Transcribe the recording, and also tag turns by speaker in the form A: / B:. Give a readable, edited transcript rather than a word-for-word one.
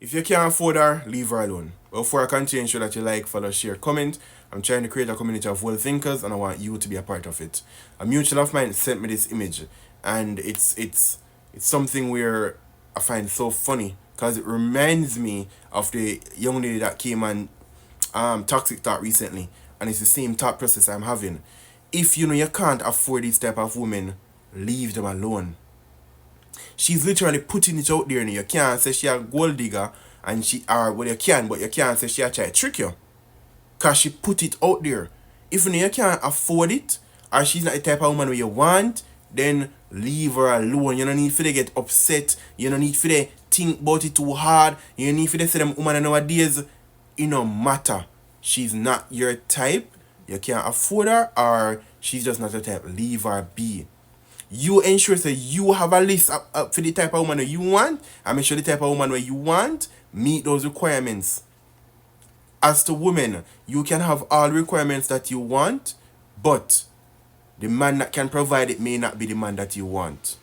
A: If you can't afford her, leave her alone. But before I continue, ensure that you like, follow, share, comment. I'm trying to create a community of well thinkers and I want you to be a part of it. A mutual of mine sent me this image and it's something where I find so funny because it reminds me of the young lady that came on Toxic Talk recently, and it's the same thought process I'm having. If you know you can't afford this type of women, leave them alone. She's literally putting it out there. You can't say she a gold digger and she are well you can, but you can't say she a try to trick you. Cause she put it out there. If you know you can't afford it, or she's not the type of woman where you want, then leave her alone. You don't need for to get upset. You don't need for to think about it too hard. You don't need for to say them woman nowadays. It no matter. She's not your type. You can't afford her, or she's just not your type. Leave her be. You ensure that you have a list up for the type of woman that you want, and make sure the type of woman where you want meet those requirements. As to women, you can have all requirements that you want, but the man that can provide it may not be the man that you want.